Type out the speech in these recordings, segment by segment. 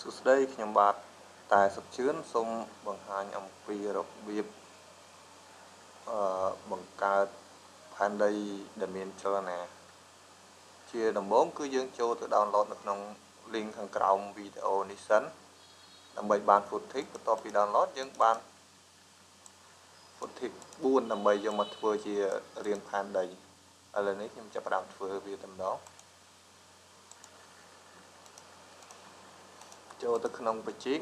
សួស្តីខ្ញុំបាទតែសុខជឿនសូមបង្ហាញអំពីរបៀបបង្កើតផែនដីដែលមានចលនាជាដំបូងគឺយើងចូលទៅ download នៅក្នុង link ខាងក្រោមវីដេអូនេះសិនដើម្បីបាន footage បន្ទាប់ពី download យើងបាន footage 4ដើម្បីយកមកធ្វើជារាងផែនដីឥឡូវនេះខ្ញុំចាប់ផ្ដើមធ្វើវាតែម្ដងចូលទៅក្នុងបច្ចេក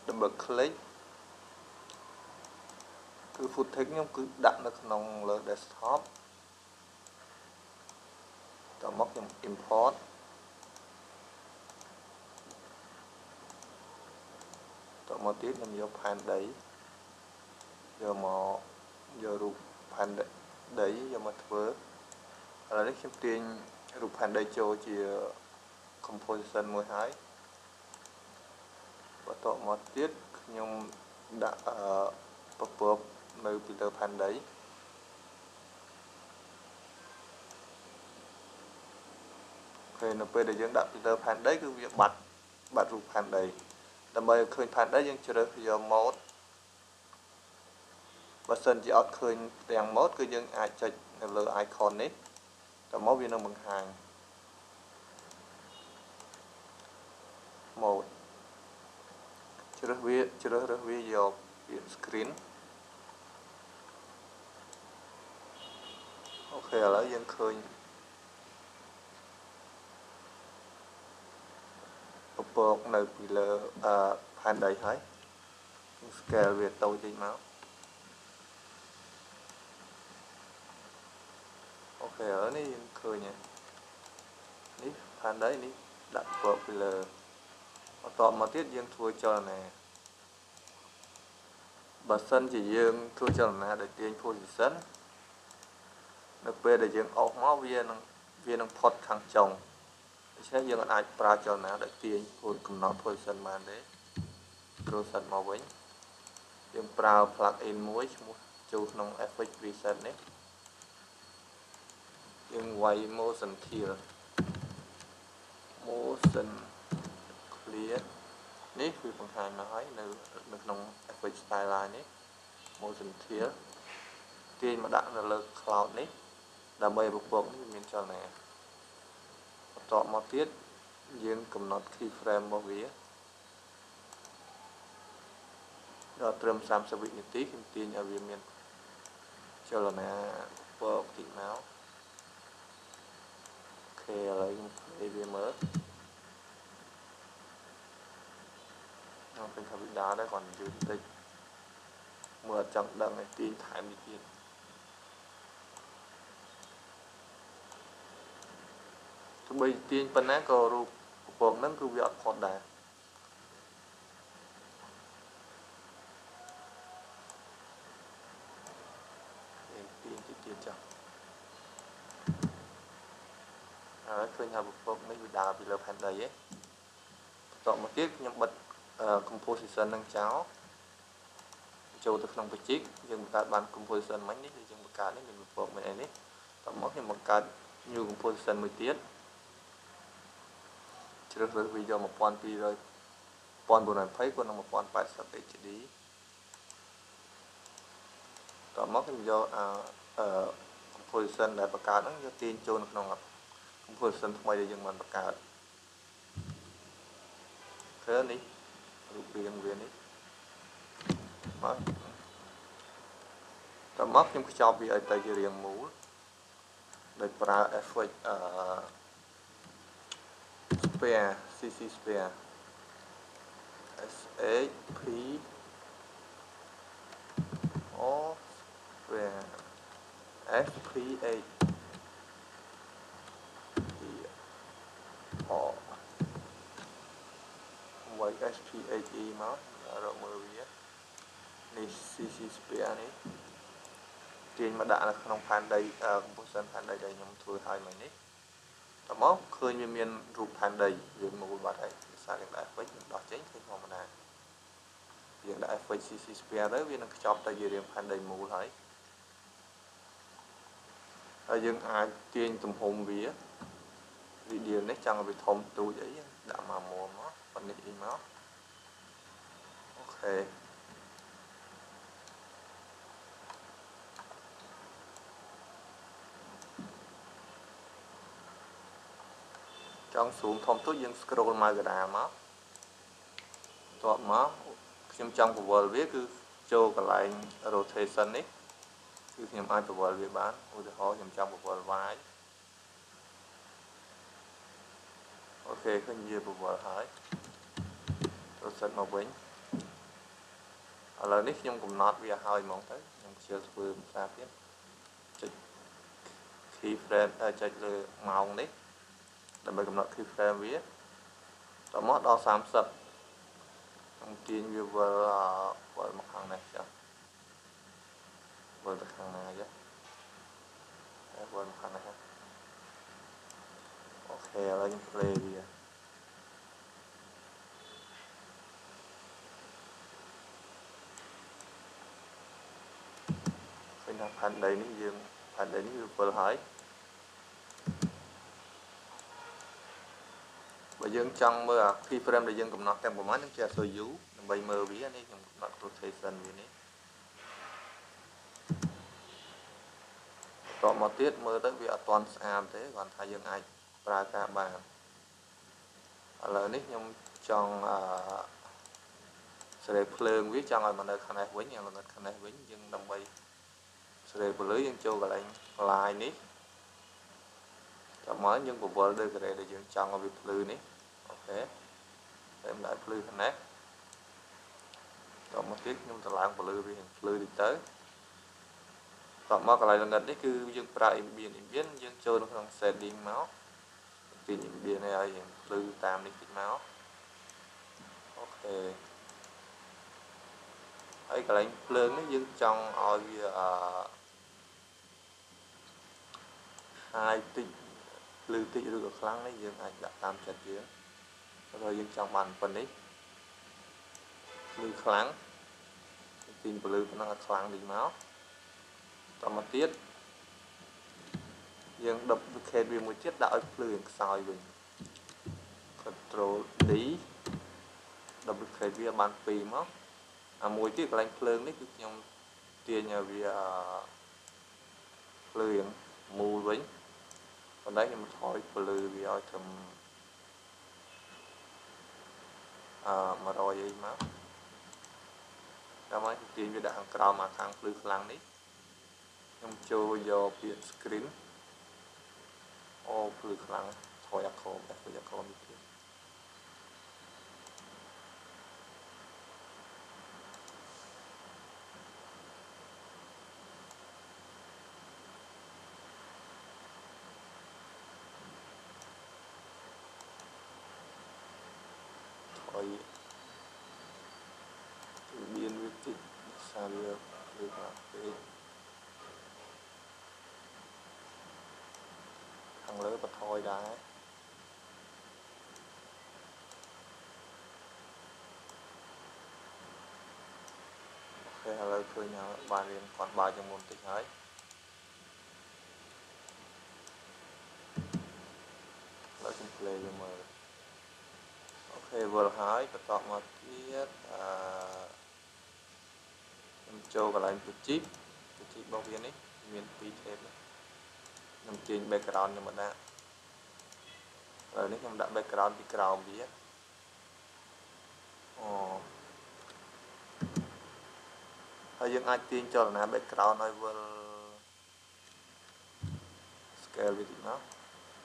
double click គឺ footage ខ្ញុំគឺដាក់នៅក្នុងលើ desktop តមកខ្ញុំ import តមកទៀតខ្ញុំយកផែនដីយកមកយករូបផែនដីយកមកធ្វើឥឡូវនេះខ្ញុំទាញរូបផែនដីចូលជា composition មួយហើយបន្តមកទៀតខ្ញុំដាក់ពពកនៅពីលើផែនដីពេលនៅពេលដែលយើងដាក់ពីលើផែនដីគឺវាបាត់រូបផែនដីដើម្បីឲ្យឃើញផែនដីយើងជ្រើសយក mode បើសិនជាអត់ឃើញទាំង mode គឺយើងអាចចុចនៅលើ icon នេះតមកវានឹងបង្ហាញ mode ជ្រើសរើសវាយកវា screen អូខេឥឡូវយើងឃើញពពកនៅពីលើផែនដីហើយ scale វាតូចតិចមកអូខេឥឡូវនេះយើងឃើញនេះផែនដីនេះដាក់ពពកពីលើបន្តមកទៀតយើងធ្វើចលនាបើសិនជាយើងធ្វើចលនាដោយទាញ position នៅពេលដែលយើងអស់មកវានឹងផុតខាងចុងដូច្នេះយើងអាចប្រើចលនាដោយទាញកំណត់ position បានទេគ្រូសិតមកវិញយើងប្រើ plugin មួយឈ្មោះចូលក្នុង effect preset នេះយើងវាយ motion clear នេះគឺបង្ហាញមកហើយនៅក្នុង effect styline នេះ motion clear ទាញមកដាក់នៅលើ cloud នេះដើម្បីឲ្យពពកនេះមានចលនាបន្តមកទៀតយើងកំណត់ keyframe របស់វាដល់ត្រឹម30វិនាទីខ្ញុំទាញឲ្យវាមានចលនាពពកតិចមកអូខេឥឡូវខ្ញុំ play វាមើលខ្ញុំឃើញថាវាដើរដែរគាត់យឺតបន្តិចមើលអត់ចង់ដឹងឲ្យទាញថែមនេះទៀតទោះបីទាញប៉ុណ្ណាក៏រូបពពកហ្នឹងគឺវាអត់ផុតដែរទាញទៀតចុះហើយឃើញថាពពកនេះវាដើរពីលើផែនដីបន្តមកទៀតខ្ញុំបិទcomposition នឹងចោលចូលទៅក្នុងបច្ចេកយើងបង្កើតបាន composition មិញនេះគឺយើងបង្កើតនេះមានពពកមានអីនេះតមកខ្ញុំបង្កើត new composition មួយទៀតជ្រើសរើសវាយក1200 1920គុណនឹង1080 HD តមកខ្ញុំយកcomposition ដែលបង្កើតហ្នឹងយកទាញចូលនៅក្នុង composition ថ្មីដែលយើងបានបង្កើតឃើញនេះរូបរាងវានេះមកតមកខ្ញុំខ្ចប់វាឲ្យទៅជារាងមូលដោយប្រើ effect sphere CC sphere SHP O sphere SPH O với SPHE មករកមើលវានេះ CC sphere នេះទាញមកដាក់នៅក្នុងផែនដី composition ផែនដីដែលខ្ញុំធ្វើឲ្យមិញនេះតមកឃើញវាមានរូបផែនដីវាមូលបាត់ហើយភាសាយើងដាក់ effect ដោះចេញឃើញធម្មតាយើងដាក់ effect CC sphere ទៅវានឹងខ្ចប់ទៅជារាងផែនដីមូលហើយយើងអាចទាញទំហំវា video នេះចង់ឲ្យវាធំទូចអីដាក់មកមុំប៉ុន្តែ ខេចង់ zoom ធំទូចយើង scroll មកកណ្ដាលមកបន្ទាប់មកខ្ញុំចង់ពវល់វាគឺចូលកន្លែង rotation នេះគឺខ្ញុំអាចពវល់វាបានឧទាហរណ៍ខ្ញុំចង់ពវល់ y អូខេឃើញវាពវល់ហើយរត់សិតមកវិញឥឡូវនេះខ្ញុំកំណត់វាហើយហ្មងទៅខ្ញុំខ្ជិលធ្វើភាសាទៀតចុច key frame ចុចលើម៉ោងនេះដើម្បីកំណត់ key frame វាតមកដល់30ខ្ញុំទាញវាវិលមកខាងនេះចាវិលទៅខាងណាចាវិលមកខាងនេះអូខេឥឡូវខ្ញុំ play វាឃើញថាផែនដីនេះយើងផែនដីនេះវាវិលហើយបើយើងចង់មើលអា key frame ដែលយើងកំណត់ទាំងប្រមាណយើងចេះអក្សរ U ដើម្បីមើលវានេះខ្ញុំកំណត់ rotation វានេះតមកទៀតមើលទៅវាអត់ទាន់ស្អាតទេគ្រាន់ថាយើងអាចប្រើការបានឥឡូវនេះខ្ញុំចង់សេរីភ្លើងវាចង់ឲ្យមកនៅខាងនេះវិញឲ្យមកនៅខាងនេះវិញយើងដើម្បីសេរីពលឺយើងចូលកន្លែង line នេះតាមមកយើងពវល់លើការ៉េដែលយើងចង់ឲ្យវាភ្លឺនេះអូខេតែមិនឲ្យភ្លឺខាងនេះតមកទៀតខ្ញុំតម្លើងពលឺវាភ្លឺតិចទៅតមកកន្លែងលងិតនេះគឺយើងប្រើ ambient យើងចូលនៅក្នុង setting មកពី ambient នេះឲ្យយើងភ្លឺតាមនេះតិចមកអូខេហើយកន្លែងភ្លើងនេះយើងចង់ឲ្យវាហើយតិចភ្លឺតិចឬក៏ខ្លាំងនេះយើងអាចដាក់តាមចិត្តយើងព្រោះយើងចង់បានប៉ុណ្នេះភ្លឺខ្លាំងទីពលឺប៉ុណ្ណឹងឲ្យខ្លាំងតិចមកតមកទៀតយើង duplicate វាមួយទៀតដាក់ឲ្យភ្លឺខ្សោយវិញ Control D duplicate វាបាន2មកអាមួយទៀតកន្លែងភ្លើងនេះគឺខ្ញុំទាញឲ្យវាភ្លឺមូលវិញប៉ុន្តែខ្ញុំថយពលឺវាឲ្យត្រឹម100អីមកតាមមកទាញវាដាក់ខាងក្រោមមកខាងភ្លឺខ្លាំងនេះខ្ញុំចូលយកពាក្យ screen អូភ្លឺខ្លាំងថយអាខមតែភ្លឺអាខមនេះទៀតឲ្យមានវាតិចសារវាភ្លឺខ្លាំងពេកខាងលើបថយដែរអូខេឥឡូវឃើញបានរៀនគាត់បើជាងមុនតិចហើយឥឡូវខ្ញុំ play វាមើលអូខេវិលហើយបន្តមកទៀតខ្ញុំចូលកន្លែងពជីបរបស់វានេះមាន2 tab ខ្ញុំទាញ background ខ្ញុំមកដាក់ឥឡូវនេះខ្ញុំដាក់ background ពីក្រោមវាហើយយើងអាចទាញចលនា background ឲ្យវិល scale វាតិចមក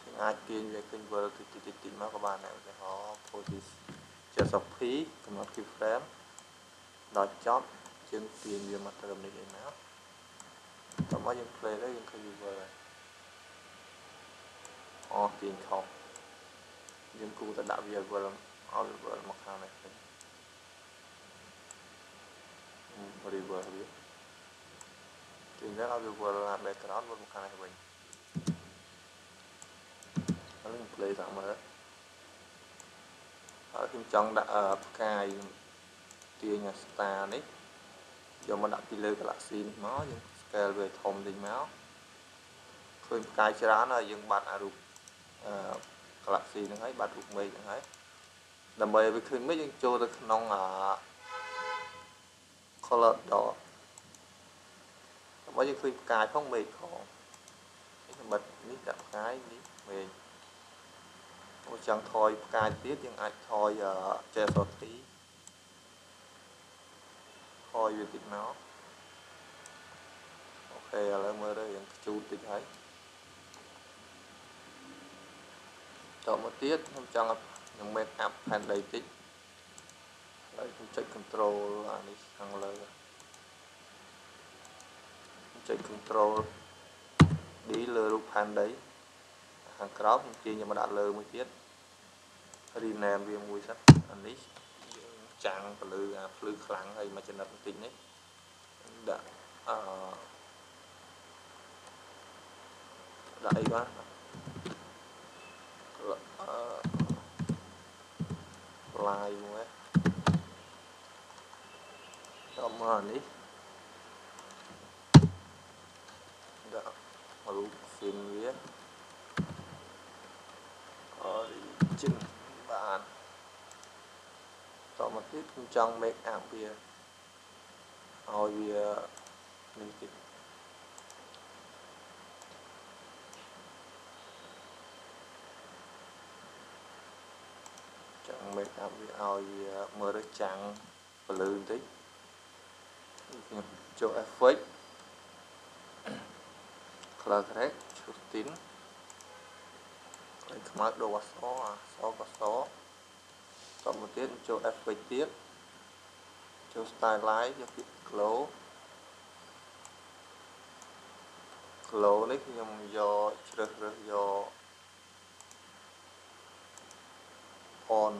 យើងអាចទាញវាឃើញវិលតិចមកក៏បានដែរឧទាហរណ៍ position 70p កំណត់ keyframe ដល់ចប់យើងទាញវាមកត្រឹមនេះឯណាតោះមកយើង play ទៅយើងឃើញវាវិលហើយទាញខុសយើងគួរតែដាក់វាវិលឲ្យវិលមកខាងនេះវិញreverse វាទាញទៅឲ្យវាវិល background វិលមកខាងនេះវិញឥឡូវខ្ញុំ play តាមមើលហើយខ្ញុំចង់ដាក់ផ្កាយទាញ star នេះយកមកដាក់ពីលើ galaxy នេះមកយើង scale វាធំតិចមកឃើញផ្កាយច្រើនហើយយើងបាត់អារូបgalaxy ហ្នឹងហើយបាត់រូបមេឃហ្នឹងហើយដើម្បីឲ្យវាឃើញមេឃយើងចូលទៅក្នុង color dot ដើម្បីយើងឃើញផ្កាយផងមេឃផងនេះបិទនេះដាក់ផ្កាយនេះមេឃបើចង់ថយផ្កាយទៀតយើងអាចថយចេះសទីថយវាតិចមកអូខេឥឡូវមើលទៅយើងខ្ជូតតិចហើយតមកទៀតខ្ញុំចង់ខ្ញុំ make up ផែនដីតិចហើយខ្ញុំចុច control អានេះខាងលើខ្ញុំចុច control D លើរូបផែនដីខាងក្រោមខ្ញុំទាញយកមកដាក់លើមួយទៀត rename វាមួយសិនអានេះយើងចាំងពលឺអាភ្លឺខ្លាំងហើយមកចំណិតបន្តិចនេះដាក់ដាក់អីបាទឡាយមួយដល់មកនេះដាក់រូប fin វា origin បានតមកទៀតខ្ញុំចង់ make up វាឲ្យវានេះតិចចង់ make up វាឲ្យវាមើលទៅចាំងពលឺបន្តិចខ្ញុំចូល effect color correct ឈូសទីនហើយខ្មៅដូរអក្សរអក្សរក៏សតមកទៀតចូល effect ទៀតចូល stylize យកពាក្យ glow នេះខ្ញុំយកជ្រើសរើសយក on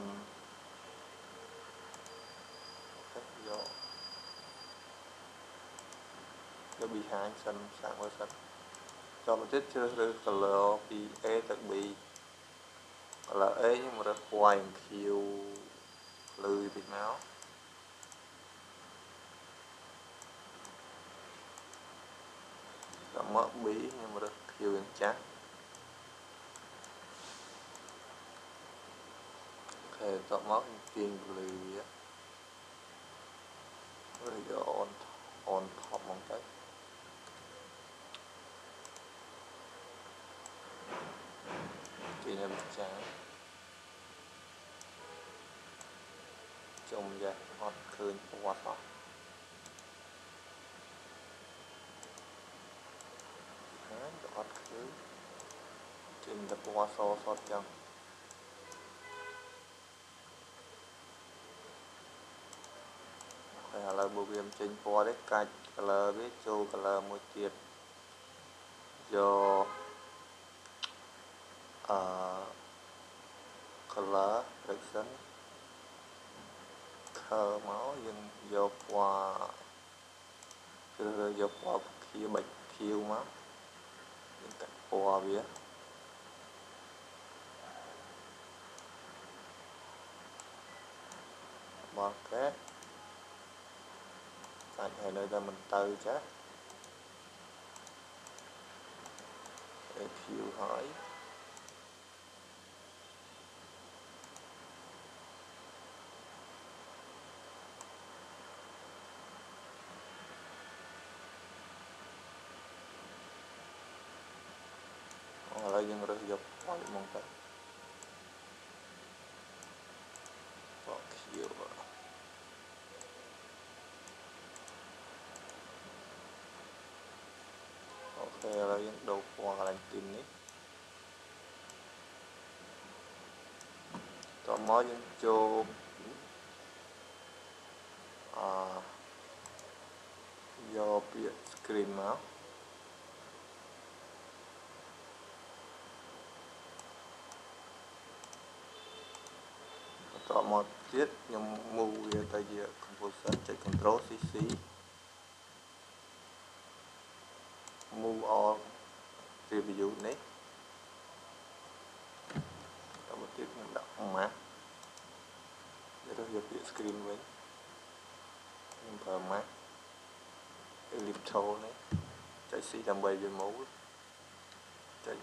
យក behind សិនសាកមើលសិនតមកទៀតជ្រើសរើស color ពី A ទៅ B color A ខ្ញុំរើស white and hue ភ្លឺតិចមកដល់មក B ខ្ញុំរើស hue យ៉ាងចាស់អូខេតមកខ្ញុំទាញភ្លឺវារើសយក on top មកទៅទាញឲ្យវាចាស់ចុំយ៉ាអត់ឃើញពណ៌អត់ហើយអត់ឃើញចេញតែពណ៌សសតចឹងហើយឥឡូវបើវាមិនចេញពណ៌ទេកាច់ color វាចូល color មួយទៀតយក color correction ខើមកយើងយកពណ៌ជ្រើសរើសយកពណ៌ខៀវបាច់ខៀវមកយើងកាត់ពណ៌វាមកកាច់ហើយនៅតែមិនទៅចាខៀវហើយឥឡូវយើងរើសយកពណ៌មកទៅពណ៌ខៀវអូខេឥឡូវយើងដូរពណ៌កន្លែងទីននេះតមកយើងចូលយកពាក្យ screen មកតមកទៀតខ្ញុំ move វាទៅជា composition ចុច control CC move all preview នេះតមកទៀតខ្ញុំដាក់ mask រើសយកពាក្យ screen វិញខ្ញុំប្រើ mask ellipse នេះចុច C ដើម្បីវា move ចុច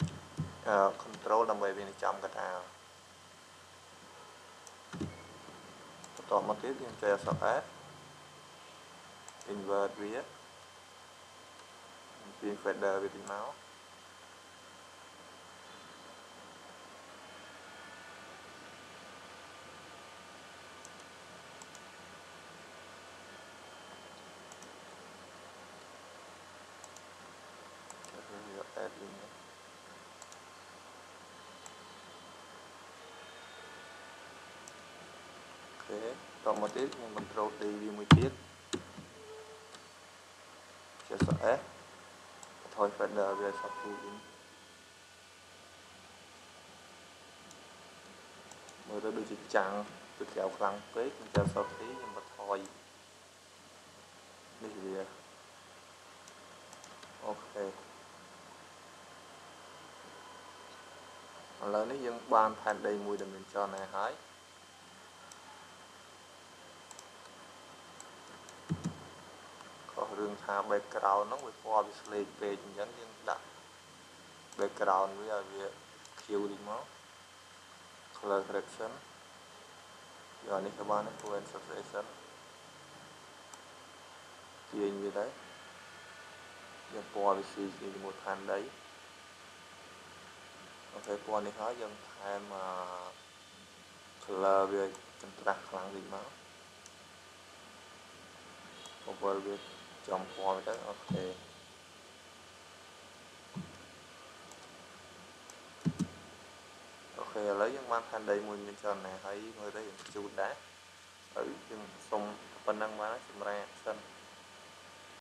control ដើម្បីវាចំកតាបន្តមកទៀតយើងចុចអក្សរ S invert វាពី feather វាតិចមកយក add វិញអូខេតមកទៀតខ្ញុំ control D វាមួយទៀតជាស S ថយ feather វាសពូវិញមើលទៅដូចជាចាំងទៅក្រៅខ្លាំងពេកមិនចាំសតទីខ្ញុំបន្ថយនេះវាអូខេឥឡូវនេះយើងបានផែនដីមួយដែលមានចរណែហើយខុសរឿងថា background ហ្នឹងវាពណ៌វាស្លេកពេកអញ្ចឹងយើងដាក់ background វាឲ្យវាខៀវតិចមក color correction យកនេះទៅបាន full saturation ទាញវាដែរយកពណ៌វាស៊ីជាមួយផែនដីអូខេពណ៌នេះហើយយើងថែមcolor វាចន្ទ្រាស់ខ្លាំងតិចមកបបល់វាចំពណ៌ទៅអូខេអូខេឥឡូវយើងបានផែនដីមួយមានចរណែហើយមើលទៅយើងជូតដែរហើយយើងសុំប៉ុណ្ណឹងបានសម្រាប់សិន